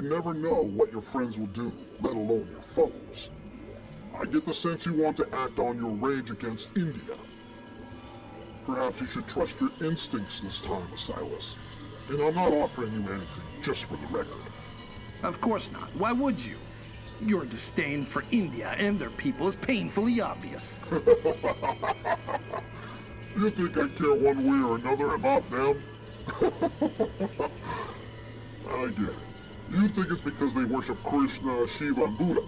never know what your friends will do, let alone your foes. I get the sense you want to act on your rage against India. Perhaps you should trust your instincts this time, Asilas. And I'm not offering you anything, just for the record. Of course not. Why would you? Your disdain for India and their people is painfully obvious. You think I care one way or another about them? I get it. You think it's because they worship Krishna, Shiva, and Buddha.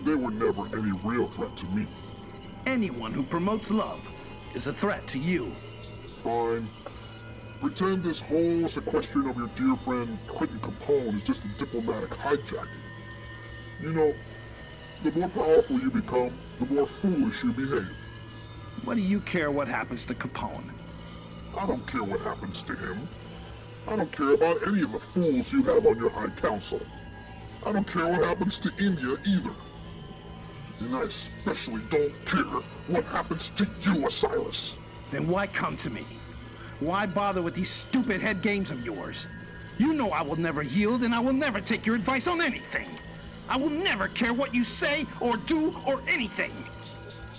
They were never any real threat to me. Anyone who promotes love is a threat to you. Fine. Pretend this whole sequestering of your dear friend Quentin Capon is just a diplomatic hijacking. You know, the more powerful you become, the more foolish you behave. What do you care what happens to Capon? I don't care what happens to him. I don't care about any of the fools you have on your high council. I don't care what happens to India either. And I especially don't care what happens to you, Asilas. Then why come to me? Why bother with these stupid head games of yours? You know I will never yield, and I will never take your advice on anything. I will never care what you say or do or anything.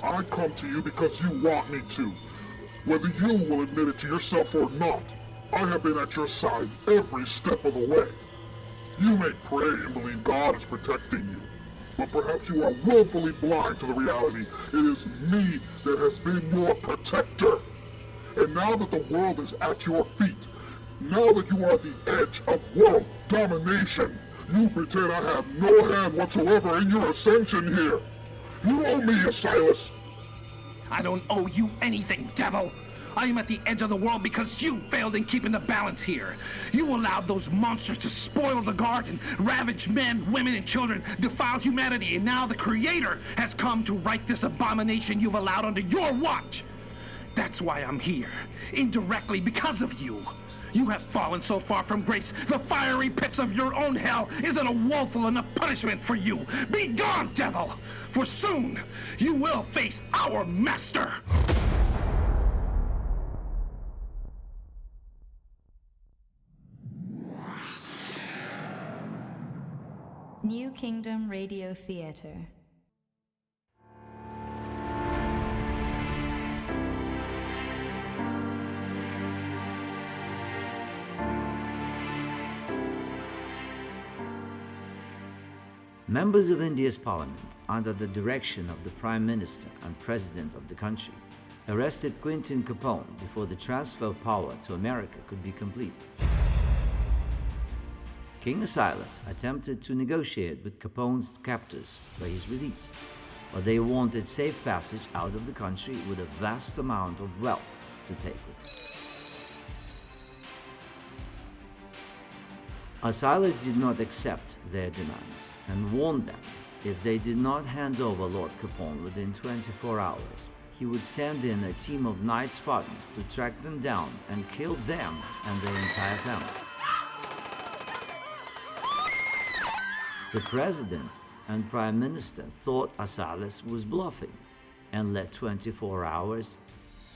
I come to you because you want me to. Whether you will admit it to yourself or not, I have been at your side every step of the way. You may pray and believe God is protecting you, but perhaps you are willfully blind to the reality it is me that has been your protector. And now that the world is at your feet, now that you are at the edge of world domination, you pretend I have no hand whatsoever in your ascension here. You owe me, Asilas. I don't owe you anything, devil. I am at the edge of the world because you failed in keeping the balance here. You allowed those monsters to spoil the garden, ravage men, women, and children, defile humanity, and now the Creator has come to right this abomination you've allowed under your watch. That's why I'm here, indirectly because of you. You have fallen so far from grace, the fiery pits of your own hell isn't a woeful enough punishment for you. Be gone, devil, for soon you will face our master. New Kingdom Radio Theater. Members of India's parliament, under the direction of the Prime Minister and President of the country, arrested Quentin Capon before the transfer of power to America could be completed. King Asilas attempted to negotiate with Capon's captors for his release, but they wanted safe passage out of the country with a vast amount of wealth to take with them. Asilas did not accept their demands and warned them if they did not hand over Lord Capon within 24 hours, he would send in a team of knight Spartans to track them down and kill them and their entire family. The President and Prime Minister thought Asilas was bluffing and let 24 hours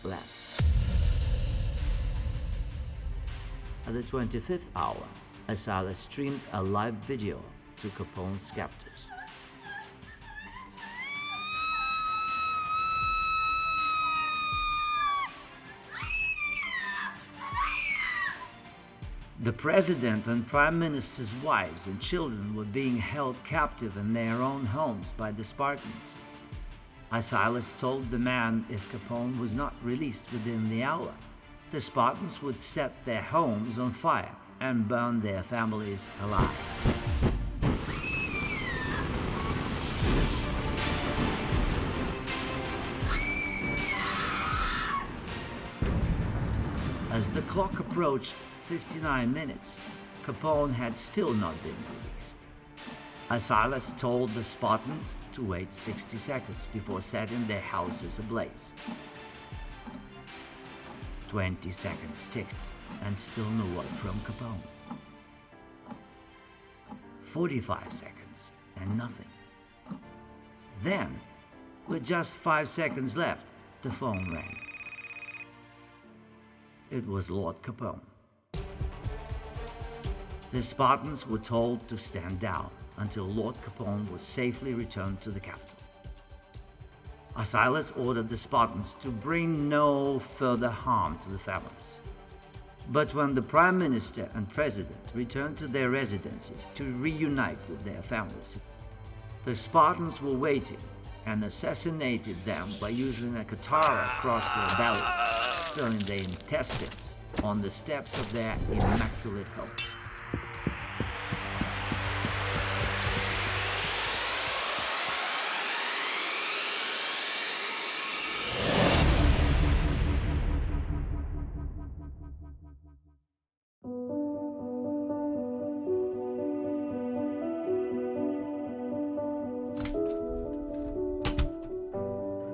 lapse. At the 25th hour, Asilas streamed a live video to Capon's captors. The President and Prime Minister's wives and children were being held captive in their own homes by the Spartans. Asilas told the man if Capon was not released within the hour, the Spartans would set their homes on fire and burn their families alive. As the clock approached 59 minutes, Capon had still not been released. Asilas told the Spartans to wait 60 seconds before setting their houses ablaze. 20 seconds ticked, and still no word from Capon. 45 seconds, and nothing. Then, with just 5 seconds left, the phone rang. It was Lord Capon. The Spartans were told to stand down until Lord Capon was safely returned to the capital. Asilas ordered the Spartans to bring no further harm to the families. But when the Prime Minister and President returned to their residences to reunite with their families, the Spartans were waiting and assassinated them by using a katana across their bellies, spilling their intestines on the steps of their immaculate homes.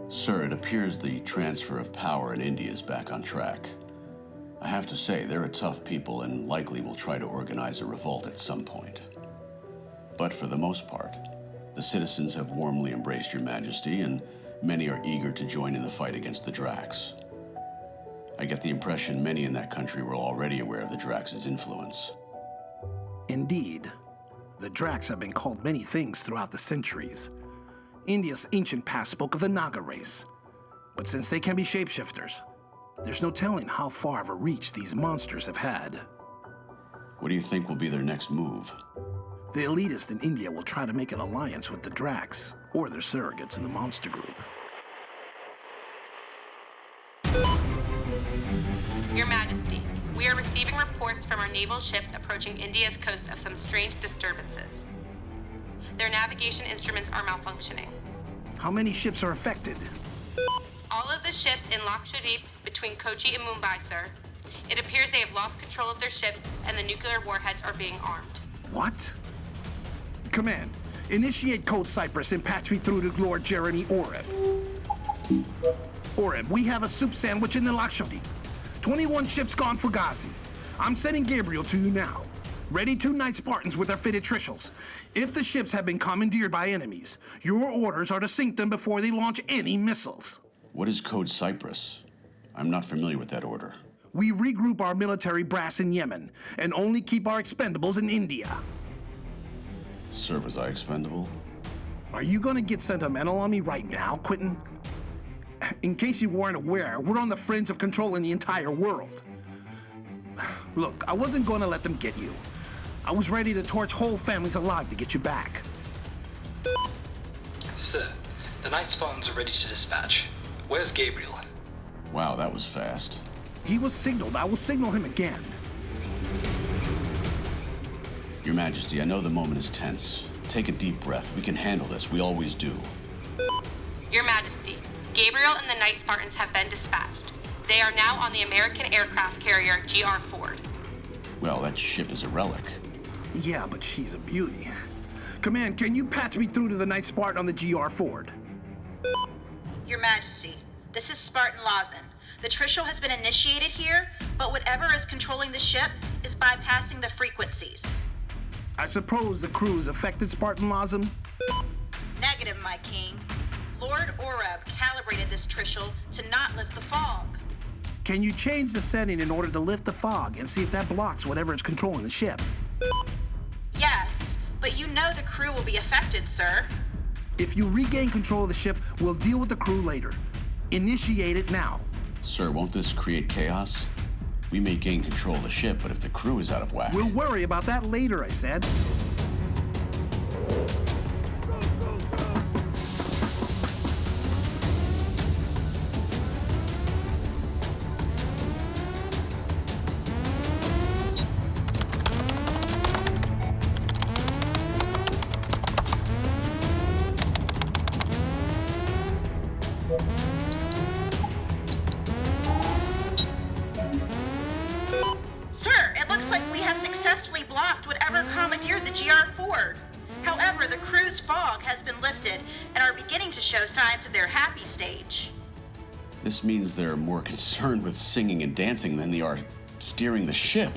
Sir, it appears the transfer of power in India is back on track. I have to say, they're a tough people and likely will try to organize a revolt at some point. But for the most part, the citizens have warmly embraced Your Majesty, and many are eager to join in the fight against the Drax. I get the impression many in that country were already aware of the Drax's influence. Indeed. The Drax have been called many things throughout the centuries. India's ancient past spoke of the Naga race. But since they can be shapeshifters, there's no telling how far of a reach these monsters have had. What do you think will be their next move? The elitists in India will try to make an alliance with the Drax, or their surrogates in the monster group. Your Majesty, we are receiving reports from our naval ships approaching India's coast of some strange disturbances. Their navigation instruments are malfunctioning. How many ships are affected? All of the ships in Lakshadweep between Kochi and Mumbai, sir. It appears they have lost control of their ships and the nuclear warheads are being armed. What? Command, initiate Code Cypress and patch me through to Lord Jeremy Oreb. Oreb, we have a soup sandwich in the Lakshadweep. 21 ships gone for Ghazi. I'm sending Gabriel to you now. Ready 2 Night Spartans with their fitted trishels. If the ships have been commandeered by enemies, your orders are to sink them before they launch any missiles. What is Code Cypress? I'm not familiar with that order. We regroup our military brass in Yemen and only keep our expendables in India. Sir, was I expendable? Are you gonna get sentimental on me right now, Quentin? In case you weren't aware, we're on the fringe of controlling the entire world. Look, I wasn't gonna let them get you. I was ready to torch whole families alive to get you back. Sir, the Night Spartans are ready to dispatch. Where's Gabriel? Wow, that was fast. He was signaled. I will signal him again. Your Majesty, I know the moment is tense. Take a deep breath. We can handle this. We always do. Your Majesty, Gabriel and the Night Spartans have been dispatched. They are now on the American aircraft carrier GR Ford. Well, that ship is a relic. Yeah, but she's a beauty. Command, can you patch me through to the Night Spartan on the GR Ford? Your Majesty, this is Spartan Lawson. The Trishul has been initiated here, but whatever is controlling the ship is bypassing the frequencies. I suppose the crew is affected, Spartan Lawson? Negative, my king. Lord Oreb calibrated this Trishul to not lift the fog. Can you change the setting in order to lift the fog and see if that blocks whatever is controlling the ship? Yes, but you know the crew will be affected, sir. If you regain control of the ship, we'll deal with the crew later. Initiate it now. Sir, won't this create chaos? We may gain control of the ship, but if the crew is out of whack... We'll worry about that later, I said. Sir, it looks like we have successfully blocked whatever commandeered the GR Ford. However, the crew's fog has been lifted and are beginning to show signs of their happy stage. This means they're more concerned with singing and dancing than they are steering the ship.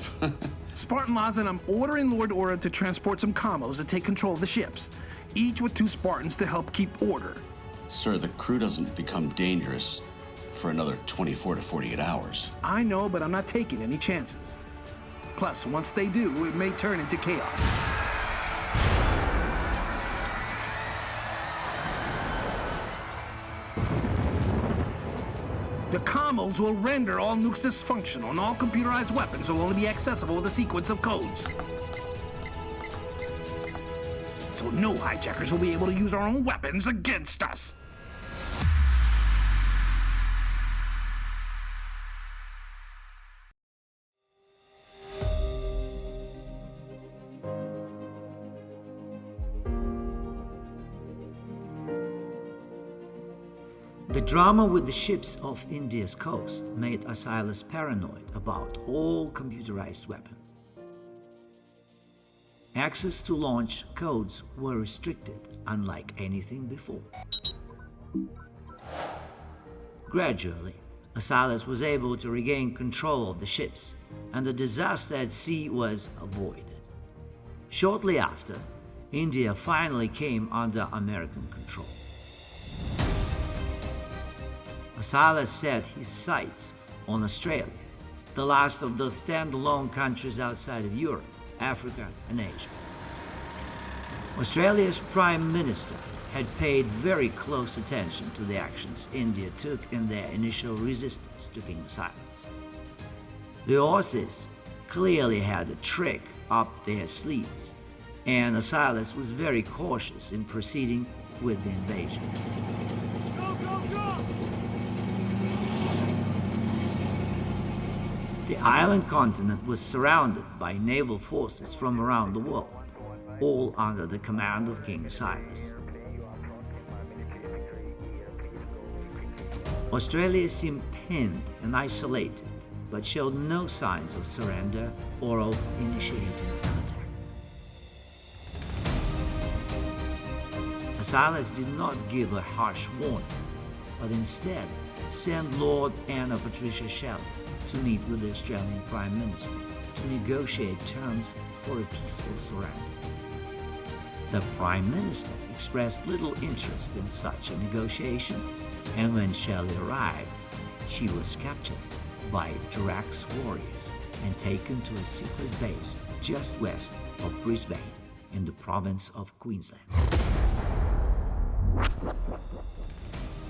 Spartan Lawson, I'm ordering Lord Oreb to transport some commos to take control of the ships, each with 2 Spartans to help keep order. Sir, the crew doesn't become dangerous for another 24 to 48 hours. I know, but I'm not taking any chances. Plus, once they do, it may turn into chaos. The commons will render all nukes dysfunctional, and all computerized weapons will only be accessible with a sequence of codes. So no hijackers will be able to use our own weapons against us. The drama with the ships off India's coast made Asilas paranoid about all computerized weapons. Access to launch codes were restricted, unlike anything before. Gradually, Asilas was able to regain control of the ships, and the disaster at sea was avoided. Shortly after, India finally came under American control. Asilas set his sights on Australia, the last of the standalone countries outside of Europe, Africa, and Asia. Australia's Prime Minister had paid very close attention to the actions India took in their initial resistance to King Asilas. The Aussies clearly had a trick up their sleeves, and Asilas was very cautious in proceeding with the invasion. Go, go, go! The island continent was surrounded by naval forces from around the world, all under the command of King Asilas. Australia seemed pinned and isolated, but showed no signs of surrender or of initiating an attack. Asilas did not give a harsh warning, but instead sent Lord Anna Patricia Shelley to meet with the Australian Prime Minister to negotiate terms for a peaceful surrender. The Prime Minister expressed little interest in such a negotiation, and when Shelley arrived, she was captured by Drax warriors and taken to a secret base just west of Brisbane in the province of Queensland.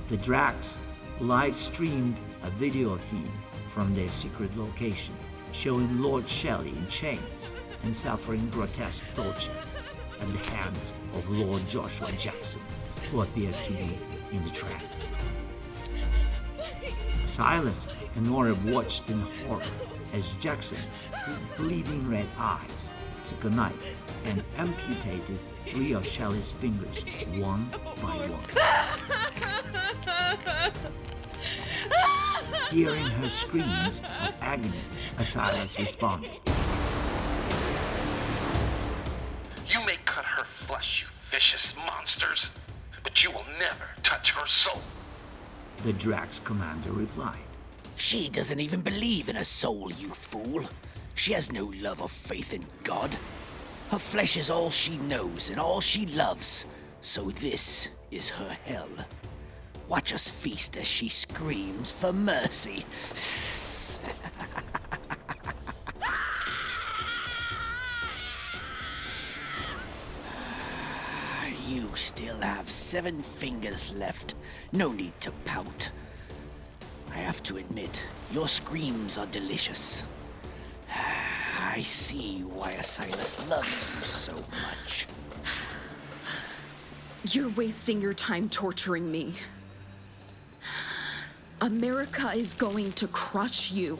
The Drax live-streamed a video feed from their secret location, showing Lord Shelley in chains and suffering grotesque torture at the hands of Lord Joshua Jackson, who appeared to be in a trance. Silas and Nora watched in horror as Jackson, with bleeding red eyes, took a knife and amputated 3 of Shelley's fingers, one by one. Hearing her screams of agony, Asilas responded. You may cut her flesh, you vicious monsters, but you will never touch her soul. The Drax commander replied. She doesn't even believe in a soul, you fool. She has no love or faith in God. Her flesh is all she knows and all she loves, so this is her hell. Watch us feast as she screams for mercy. You still have 7 fingers left. No need to pout. I have to admit, your screams are delicious. I see why Asilas loves you so much. You're wasting your time torturing me. America is going to crush you.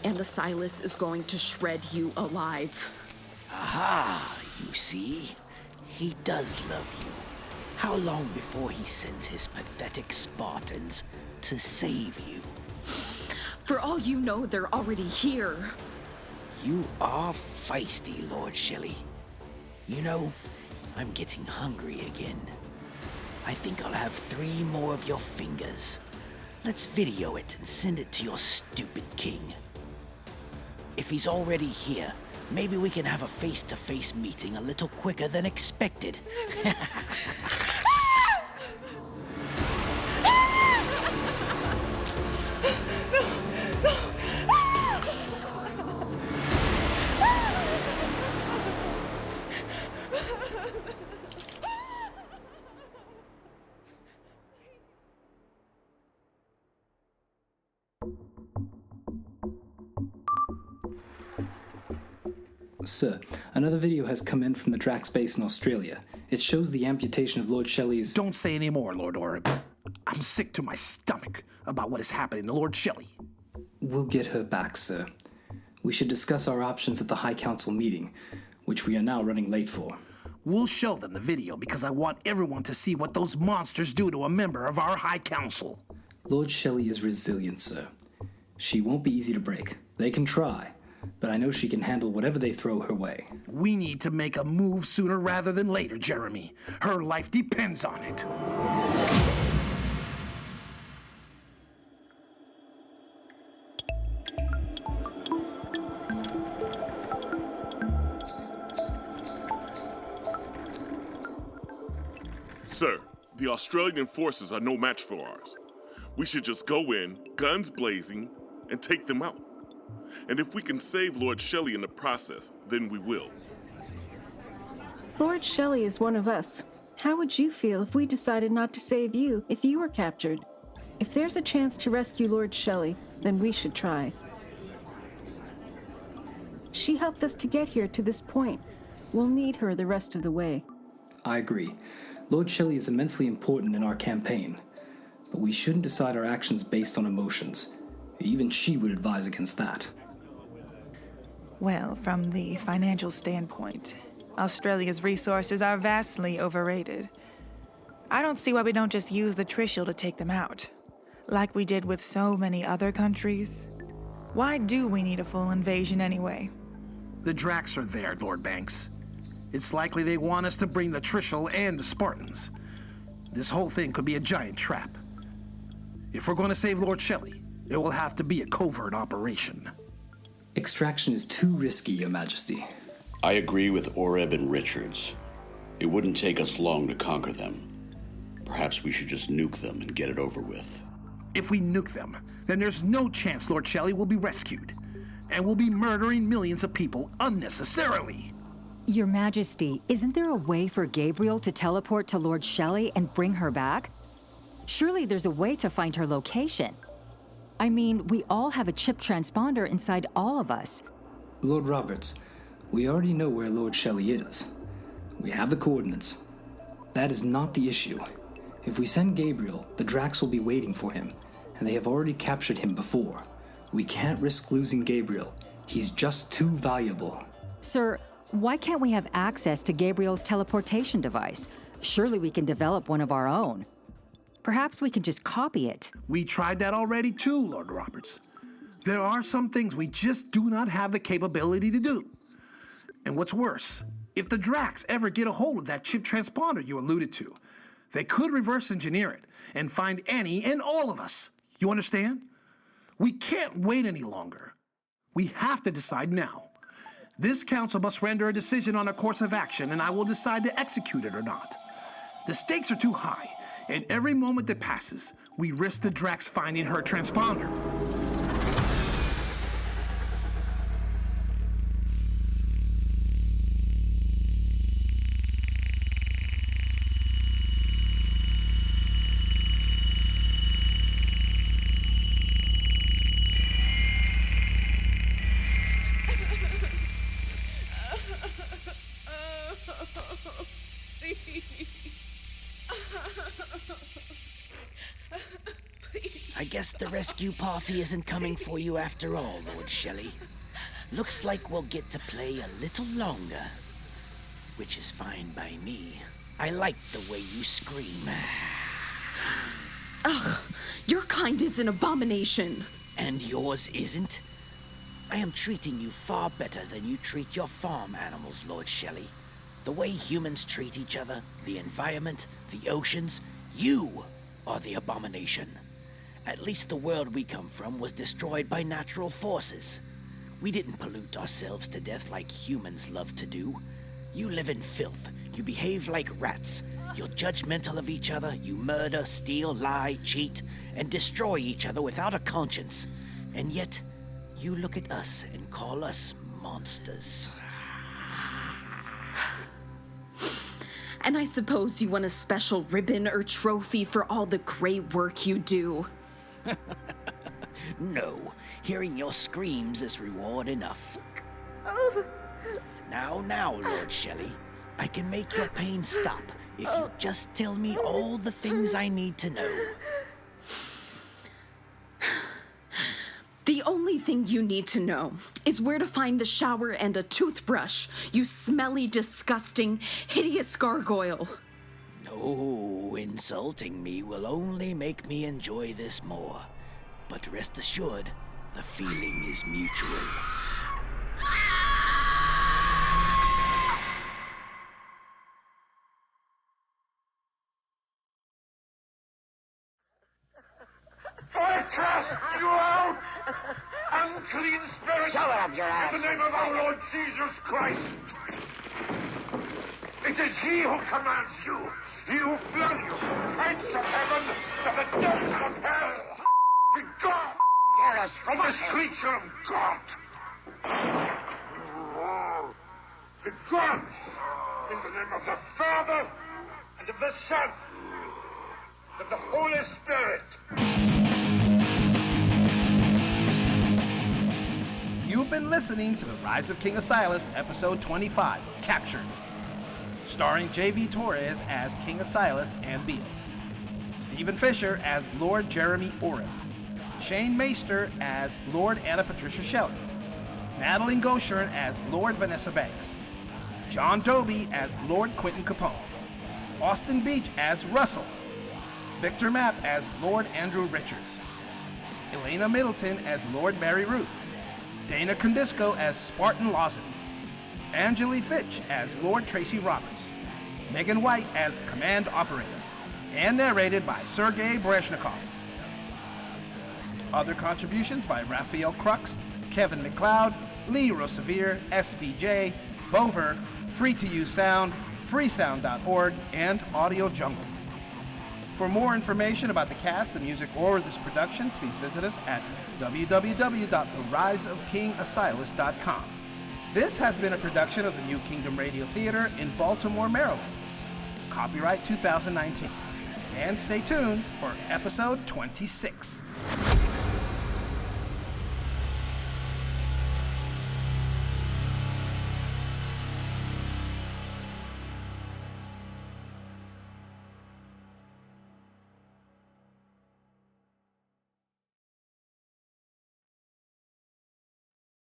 And Asilas is going to shred you alive. Aha, you see? He does love you. How long before he sends his pathetic Spartans to save you? For all you know, they're already here. You are feisty, Lord Shelley. You know, I'm getting hungry again. I think I'll have 3 more of your fingers. Let's video it and send it to your stupid king. If he's already here, maybe we can have a face-to-face meeting a little quicker than expected. Sir, another video has come in from the Drax base in Australia. It shows the amputation of Lord Shelley's... Don't say any more, Lord Oreb. I'm sick to my stomach about what is happening to Lord Shelley. We'll get her back, sir. We should discuss our options at the High Council meeting, which we are now running late for. We'll show them the video because I want everyone to see what those monsters do to a member of our High Council. Lord Shelley is resilient, sir. She won't be easy to break. They can try, but I know she can handle whatever they throw her way. We need to make a move sooner rather than later, Jeremy. Her life depends on it. Sir, the Australian forces are no match for ours. We should just go in, guns blazing, and take them out. And if we can save Lord Shelley in the process, then we will. Lord Shelley is one of us. How would you feel if we decided not to save you if you were captured? If there's a chance to rescue Lord Shelley, then we should try. She helped us to get here to this point. We'll need her the rest of the way. I agree. Lord Shelley is immensely important in our campaign, but we shouldn't decide our actions based on emotions. Even she would advise against that. Well, from the financial standpoint, Australia's resources are vastly overrated. I don't see why we don't just use the Trishul to take them out, like we did with so many other countries. Why do we need a full invasion anyway? The Drax are there, Lord Banks. It's likely they want us to bring the Trishul and the Spartans. This whole thing could be a giant trap. If we're going to save Lord Shelley, it will have to be a covert operation. Extraction is too risky, Your Majesty. I agree with Oreb and Richards. It wouldn't take us long to conquer them. Perhaps we should just nuke them and get it over with. If we nuke them, then there's no chance Lord Shelley will be rescued. And we'll be murdering millions of people unnecessarily. Your Majesty, isn't there a way for Gabriel to teleport to Lord Shelley and bring her back? Surely there's a way to find her location. I mean, we all have a chip transponder inside all of us. Lord Roberts, we already know where Lord Shelley is. We have the coordinates. That is not the issue. If we send Gabriel, the Drax will be waiting for him, and they have already captured him before. We can't risk losing Gabriel. He's just too valuable. Sir, why can't we have access to Gabriel's teleportation device? Surely we can develop one of our own. Perhaps we can just copy it. We tried that already too, Lord Roberts. There are some things we just do not have the capability to do. And what's worse, if the Drax ever get a hold of that chip transponder you alluded to, they could reverse engineer it and find any and all of us. You understand? We can't wait any longer. We have to decide now. This council must render a decision on a course of action, and I will decide to execute it or not. The stakes are too high, and every moment that passes, we risk the Drax finding her transponder. I guess the rescue party isn't coming for you after all, Lord Shelley. Looks like we'll get to play a little longer. Which is fine by me. I like the way you scream. Ugh, your kind is an abomination. And yours isn't? I am treating you far better than you treat your farm animals, Lord Shelley. The way humans treat each other, the environment, the oceans, you are the abomination. At least the world we come from was destroyed by natural forces. We didn't pollute ourselves to death like humans love to do. You live in filth. You behave like rats. You're judgmental of each other. You murder, steal, lie, cheat, and destroy each other without a conscience. And yet, you look at us and call us monsters. And I suppose you want a special ribbon or trophy for all the great work you do. No, hearing your screams is reward enough. Now, Lord Shelley. I can make your pain stop if you just tell me all the things I need to know. The only thing you need to know is where to find the shower and a toothbrush, you smelly, disgusting, hideous gargoyle. No, insulting me will only make me enjoy this more. But rest assured, the feeling is mutual. I cast you out! Unclean spirit! Shove it up your ass! In the name of our Lord Jesus Christ! It is He who commands you! He who flung you! Prince of heaven to the depths of hell! Be gone! You're a from this creature of God! Be gone! In the name of the Father, and of the Son, and of the Holy Spirit! You've been listening to The Rise of King Asilas, Episode 25, Captured. Starring J.V. Torres as King Asilas and Beals. Stephen Fisher as Lord Jeremy Oren. Shane Meister as Lord Anna Patricia Shelley. Madeline Goshen as Lord Vanessa Banks. John Dobie as Lord Quentin Capon. Austin Beach as Russell. Victor Mapp as Lord Andrew Richards. Elena Middleton as Lord Mary Ruth. Dana Condisco as Spartan Lawson. Angeli Fitch as Lord Tracy Roberts. Megan White as Command Operator. And narrated by Sergei Brezhnikov. Other contributions by Raphael Crux, Kevin McLeod, Lee Rosevere, SBJ, Bover, Free to Use Sound, freesound.org, and Audio Jungle. For more information about the cast, the music, or this production, please visit us at www.theriseofkingasilas.com. This has been a production of the New Kingdom Radio Theater in Baltimore, Maryland. Copyright 2019. And stay tuned for episode 26.